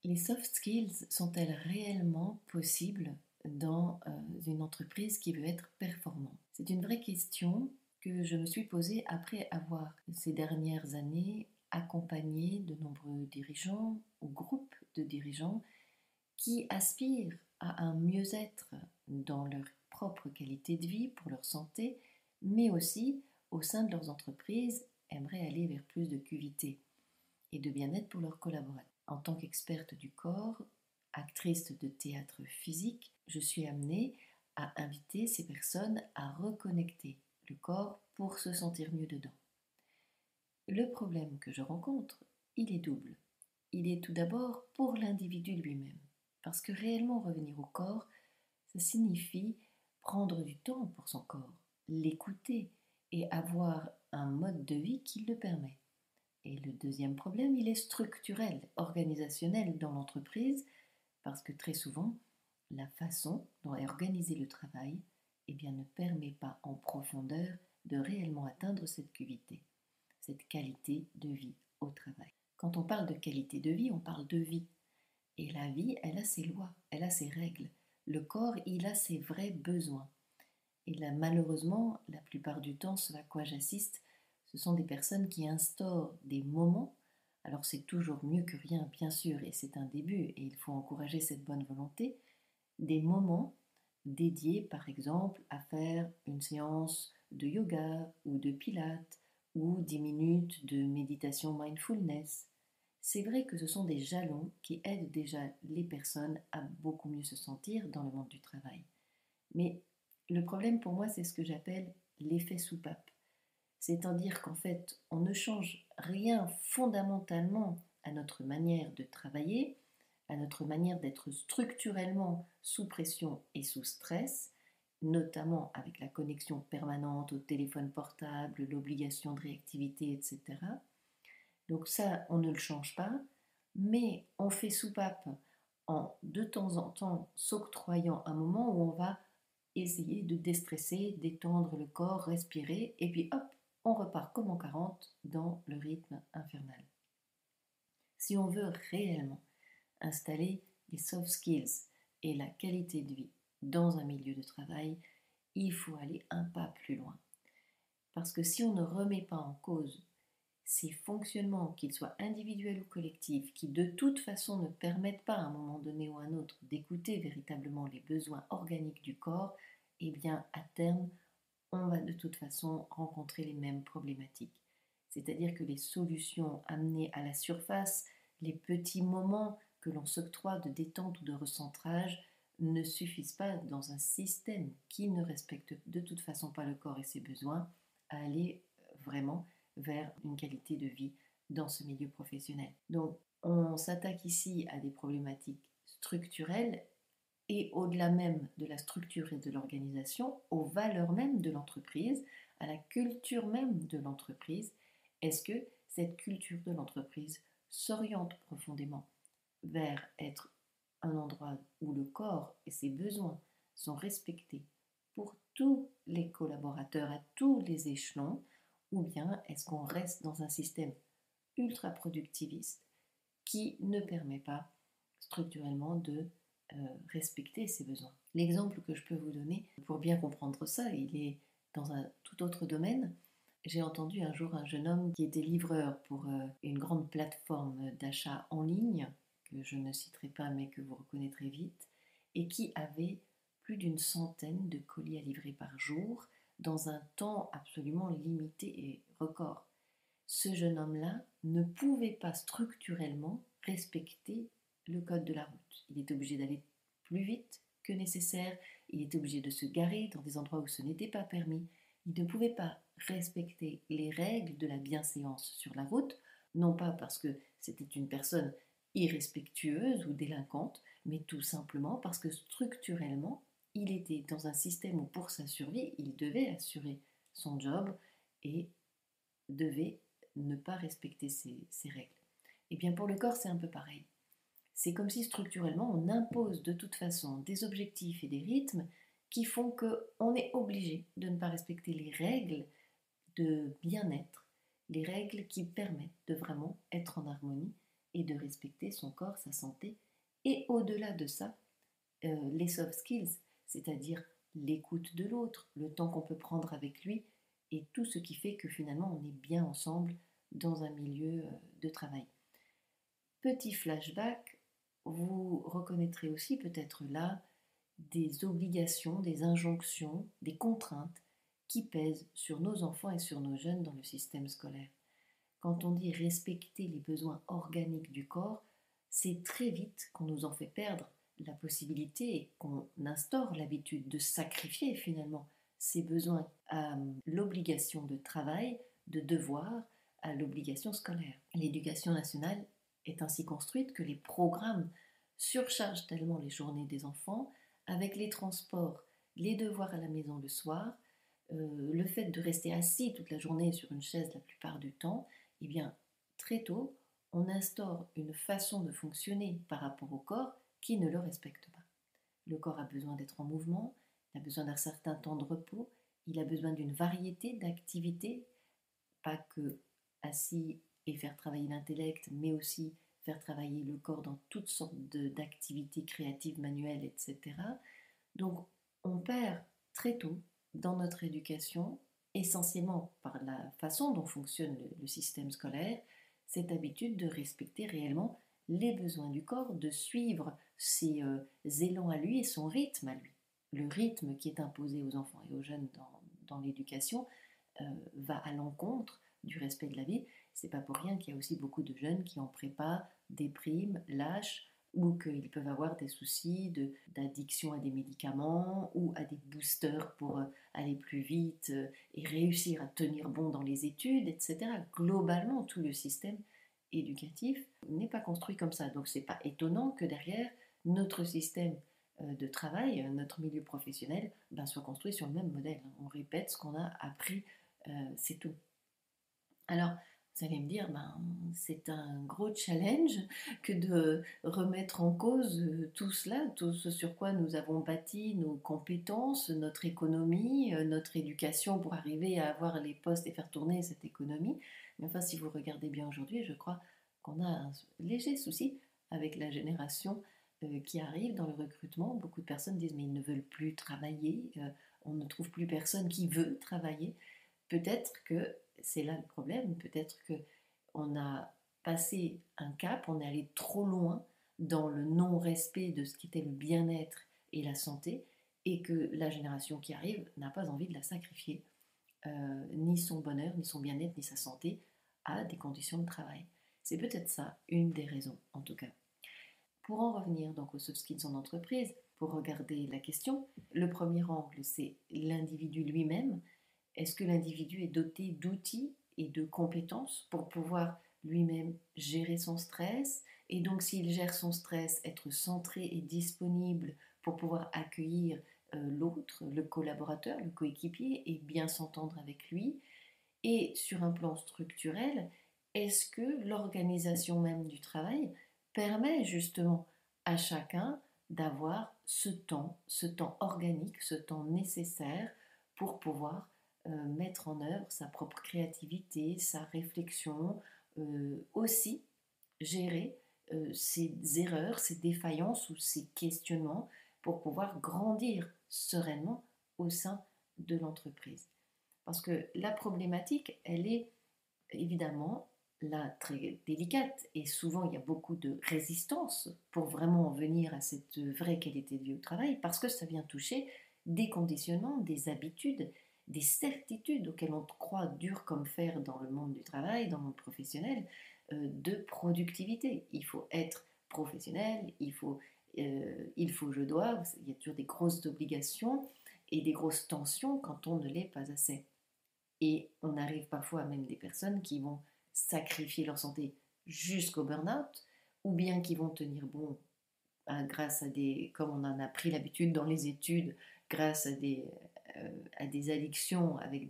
Les soft skills sont-elles réellement possibles dans une entreprise qui veut être performante? C'est une vraie question que je me suis posée après avoir, ces dernières années, accompagné de nombreux dirigeants ou groupes de dirigeants qui aspirent à un mieux-être dans leur propre qualité de vie, pour leur santé, mais aussi au sein de leurs entreprises, aimeraient aller vers plus de QVT et de bien-être pour leurs collaborateurs. En tant qu'experte du corps, actrice de théâtre physique, je suis amenée à inviter ces personnes à reconnecter le corps pour se sentir mieux dedans. Le problème que je rencontre, il est double. Il est tout d'abord pour l'individu lui-même, parce que réellement revenir au corps, ça signifie prendre du temps pour son corps, l'écouter et avoir un mode de vie qui le permet. Et le deuxième problème, il est structurel, organisationnel dans l'entreprise, parce que très souvent, la façon dont est organisé le travail ne permet pas en profondeur de réellement atteindre cette QVT, cette qualité de vie au travail. Quand on parle de qualité de vie, on parle de vie. Et la vie, elle a ses lois, elle a ses règles. Le corps, il a ses vrais besoins. Et là, malheureusement, la plupart du temps, ce à quoi j'assiste, ce sont des personnes qui instaurent des moments. Alors c'est toujours mieux que rien, bien sûr, et c'est un début, et il faut encourager cette bonne volonté. Des moments dédiés, par exemple, à faire une séance de yoga ou de pilates ou 10 minutes de méditation mindfulness. C'est vrai que ce sont des jalons qui aident déjà les personnes à beaucoup mieux se sentir dans le monde du travail. Mais le problème pour moi, c'est ce que j'appelle l'effet soupape. C'est-à-dire qu'en fait, on ne change rien fondamentalement à notre manière de travailler, à notre manière d'être structurellement sous pression et sous stress, notamment avec la connexion permanente au téléphone portable, l'obligation de réactivité, etc. Donc ça, on ne le change pas, mais on fait soupape en de temps en temps s'octroyant un moment où on va essayer de déstresser, détendre le corps, respirer, et puis hop, on repart comme en 40 dans le rythme infernal. Si on veut réellement installer les soft skills et la qualité de vie dans un milieu de travail, il faut aller un pas plus loin. Parce que si on ne remet pas en cause ces fonctionnements, qu'ils soient individuels ou collectifs, qui de toute façon ne permettent pas à un moment donné ou à un autre d'écouter véritablement les besoins organiques du corps, eh bien à terme, on va de toute façon rencontrer les mêmes problématiques. C'est-à-dire que les solutions amenées à la surface, les petits moments que l'on s'octroie de détente ou de recentrage ne suffisent pas dans un système qui ne respecte de toute façon pas le corps et ses besoins à aller vraiment vers une qualité de vie dans ce milieu professionnel. Donc on s'attaque ici à des problématiques structurelles et au-delà même de la structure et de l'organisation, aux valeurs même de l'entreprise, à la culture même de l'entreprise. Est-ce que cette culture de l'entreprise s'oriente profondément vers être un endroit où le corps et ses besoins sont respectés pour tous les collaborateurs à tous les échelons, ou bien est-ce qu'on reste dans un système ultra productiviste qui ne permet pas structurellement de respecter ses besoins. L'exemple que je peux vous donner pour bien comprendre ça, il est dans un tout autre domaine. J'ai entendu un jour un jeune homme qui était livreur pour une grande plateforme d'achat en ligne, que je ne citerai pas mais que vous reconnaîtrez vite, et qui avait plus d'une centaine de colis à livrer par jour dans un temps absolument limité et record. Ce jeune homme-là ne pouvait pas structurellement respecter le code de la route. Il était obligé d'aller plus vite que nécessaire, il était obligé de se garer dans des endroits où ce n'était pas permis, il ne pouvait pas respecter les règles de la bienséance sur la route, non pas parce que c'était une personne irrespectueuse ou délinquante, mais tout simplement parce que structurellement, il était dans un système où pour sa survie, il devait assurer son job et devait ne pas respecter ces règles. Et bien pour le corps, c'est un peu pareil. C'est comme si structurellement, on impose de toute façon des objectifs et des rythmes qui font qu'on est obligé de ne pas respecter les règles de bien-être, les règles qui permettent de vraiment être en harmonie et de respecter son corps, sa santé, et au-delà de ça, les soft skills, c'est-à-dire l'écoute de l'autre, le temps qu'on peut prendre avec lui, et tout ce qui fait que finalement on est bien ensemble dans un milieu de travail. Petit flashback, vous reconnaîtrez aussi peut-être là des obligations, des injonctions, des contraintes qui pèsent sur nos enfants et sur nos jeunes dans le système scolaire. Quand on dit respecter les besoins organiques du corps, c'est très vite qu'on nous en fait perdre la possibilité et qu'on instaure l'habitude de sacrifier finalement ces besoins à l'obligation de travail, de devoir, à l'obligation scolaire. L'éducation nationale est ainsi construite que les programmes surchargent tellement les journées des enfants avec les transports, les devoirs à la maison le soir, le fait de rester assis toute la journée sur une chaise la plupart du temps, eh bien, très tôt, on instaure une façon de fonctionner par rapport au corps qui ne le respecte pas. Le corps a besoin d'être en mouvement, il a besoin d'un certain temps de repos, il a besoin d'une variété d'activités, pas que assis et faire travailler l'intellect, mais aussi faire travailler le corps dans toutes sortes d'activités créatives, manuelles, etc. Donc, on perd très tôt dans notre éducation, essentiellement par la façon dont fonctionne le système scolaire, cette habitude de respecter réellement les besoins du corps, de suivre ses élans à lui et son rythme à lui. Le rythme qui est imposé aux enfants et aux jeunes dans l'éducation va à l'encontre du respect de la vie. C'est pas pour rien qu'il y a aussi beaucoup de jeunes qui en prépa dépriment, lâchent, ou qu'ils peuvent avoir des soucis d'addiction à des médicaments ou à des boosters pour aller plus vite et réussir à tenir bon dans les études, etc. Globalement, tout le système éducatif n'est pas construit comme ça. Donc, c'est pas étonnant que derrière, notre système de travail, notre milieu professionnel, soit construit sur le même modèle. On répète ce qu'on a appris, c'est tout. Alors, vous allez me dire, c'est un gros challenge que de remettre en cause tout cela, tout ce sur quoi nous avons bâti nos compétences, notre économie, notre éducation pour arriver à avoir les postes et faire tourner cette économie. Mais enfin, si vous regardez bien aujourd'hui, je crois qu'on a un léger souci avec la génération qui arrive dans le recrutement. Beaucoup de personnes disent, mais ils ne veulent plus travailler, on ne trouve plus personne qui veut travailler. Peut-être que c'est là le problème, peut-être qu'on a passé un cap, on est allé trop loin dans le non-respect de ce qu'était le bien-être et la santé, et que la génération qui arrive n'a pas envie de la sacrifier, ni son bonheur, ni son bien-être, ni sa santé, à des conditions de travail. C'est peut-être ça, une des raisons en tout cas. Pour en revenir donc aux soft skills en entreprise, pour regarder la question, le premier angle, c'est l'individu lui-même. Est-ce que l'individu est doté d'outils et de compétences pour pouvoir lui-même gérer son stress et donc s'il gère son stress, être centré et disponible pour pouvoir accueillir l'autre, le collaborateur, le coéquipier et bien s'entendre avec lui. Et sur un plan structurel, est-ce que l'organisation même du travail permet justement à chacun d'avoir ce temps organique, ce temps nécessaire pour pouvoir mettre en œuvre sa propre créativité, sa réflexion, aussi gérer ses erreurs, ses défaillances ou ses questionnements pour pouvoir grandir sereinement au sein de l'entreprise. Parce que la problématique, elle est évidemment là très délicate et souvent il y a beaucoup de résistance pour vraiment en venir à cette vraie qualité de vie au travail parce que ça vient toucher des conditionnements, des habitudes, des certitudes auxquelles on croit dur comme fer dans le monde du travail, dans le monde professionnel, de productivité. Il faut être professionnel, il faut je dois, il y a toujours des grosses obligations et des grosses tensions quand on ne l'est pas assez. Et on arrive parfois à même des personnes qui vont sacrifier leur santé jusqu'au burn-out, ou bien qui vont tenir bon grâce à des, comme on en a pris l'habitude dans les études, grâce à des addictions avec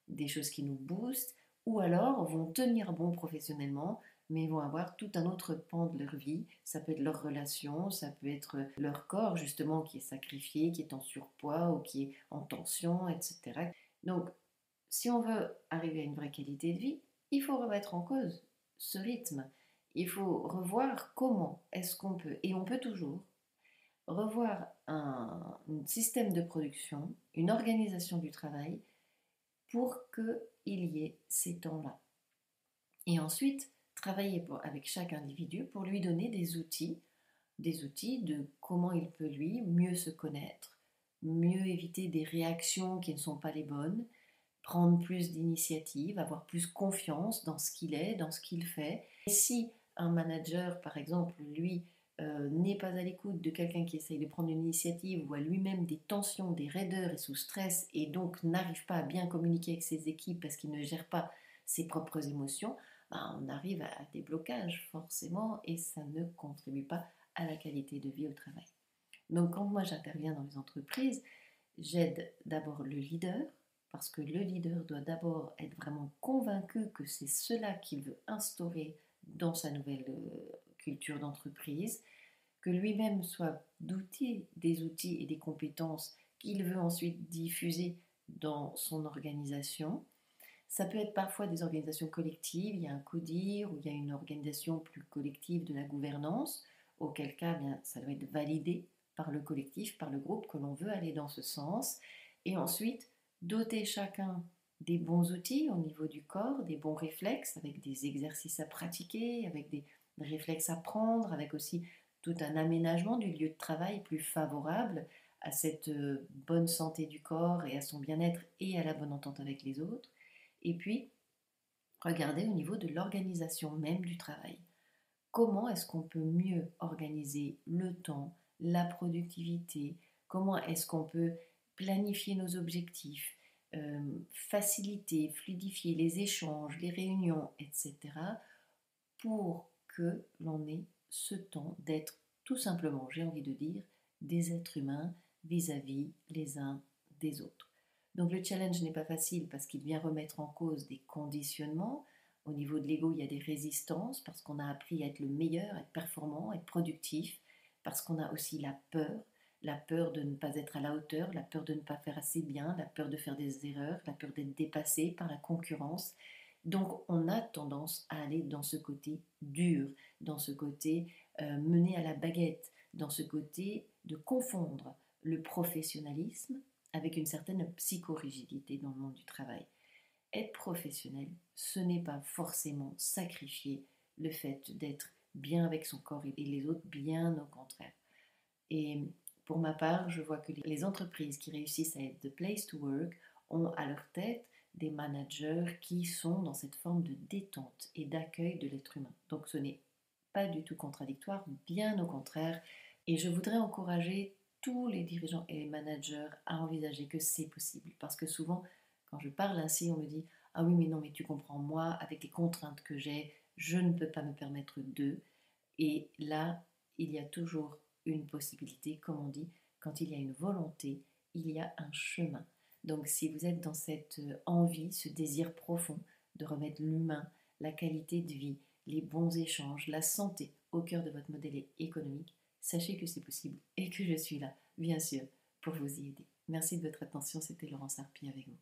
des choses qui nous boostent, ou alors vont tenir bon professionnellement, mais vont avoir tout un autre pan de leur vie. Ça peut être leur relation, ça peut être leur corps justement qui est sacrifié, qui est en surpoids ou qui est en tension, etc. Donc, si on veut arriver à une vraie qualité de vie, il faut remettre en cause ce rythme. il faut revoir comment est-ce qu'on peut, et on peut toujours, revoir un système de production, une organisation du travail pour qu'il y ait ces temps-là. Et ensuite, travailler avec chaque individu pour lui donner des outils de comment il peut lui mieux se connaître, mieux éviter des réactions qui ne sont pas les bonnes, prendre plus d'initiative, avoir plus confiance dans ce qu'il est, dans ce qu'il fait. Et si un manager, par exemple, lui, n'est pas à l'écoute de quelqu'un qui essaye de prendre une initiative ou a lui-même des tensions, des raideurs et sous stress et donc n'arrive pas à bien communiquer avec ses équipes parce qu'il ne gère pas ses propres émotions, ben, on arrive à des blocages forcément et ça ne contribue pas à la qualité de vie au travail. Donc quand moi j'interviens dans les entreprises, j'aide d'abord le leader, parce que le leader doit d'abord être vraiment convaincu que c'est cela qu'il veut instaurer dans sa nouvelle culture d'entreprise, que lui-même soit doté des outils et des compétences qu'il veut ensuite diffuser dans son organisation. Ça peut être parfois des organisations collectives, il y a un CODIR ou il y a une organisation plus collective de la gouvernance, auquel cas bien, ça doit être validé par le collectif, par le groupe que l'on veut aller dans ce sens. Et ensuite, doter chacun des bons outils au niveau du corps, des bons réflexes, avec des exercices à pratiquer, avec des réflexes à prendre, avec aussi tout un aménagement du lieu de travail plus favorable à cette bonne santé du corps et à son bien-être et à la bonne entente avec les autres. Et puis, regarder au niveau de l'organisation même du travail. Comment est-ce qu'on peut mieux organiser le temps, la productivité? Comment est-ce qu'on peut planifier nos objectifs, faciliter, fluidifier les échanges, les réunions, etc. pour que l'on ait ce temps d'être tout simplement, j'ai envie de dire, des êtres humains vis-à-vis les uns des autres. Donc le challenge n'est pas facile parce qu'il vient remettre en cause des conditionnements. Au niveau de l'ego, il y a des résistances parce qu'on a appris à être le meilleur, à être performant, à être productif, parce qu'on a aussi la peur de ne pas être à la hauteur, la peur de ne pas faire assez bien, la peur de faire des erreurs, la peur d'être dépassé par la concurrence. Donc on a tendance à aller dans ce côté dur, dans ce côté mené à la baguette, dans ce côté de confondre le professionnalisme avec une certaine psychorigidité dans le monde du travail. Être professionnel, ce n'est pas forcément sacrifier le fait d'être bien avec son corps et les autres, bien au contraire. Et pour ma part, je vois que les entreprises qui réussissent à être the place to work ont à leur tête des managers qui sont dans cette forme de détente et d'accueil de l'être humain. Donc ce n'est pas du tout contradictoire, bien au contraire. Et je voudrais encourager tous les dirigeants et les managers à envisager que c'est possible. Parce que souvent, quand je parle ainsi, on me dit ah oui, mais non, mais tu comprends, moi, avec les contraintes que j'ai, je ne peux pas me permettre de. Et là, il y a toujours une possibilité, comme on dit, quand il y a une volonté, il y a un chemin. Donc si vous êtes dans cette envie, ce désir profond de remettre l'humain, la qualité de vie, les bons échanges, la santé au cœur de votre modèle économique, sachez que c'est possible et que je suis là, bien sûr, pour vous y aider. Merci de votre attention, c'était Laurence Harpy avec vous.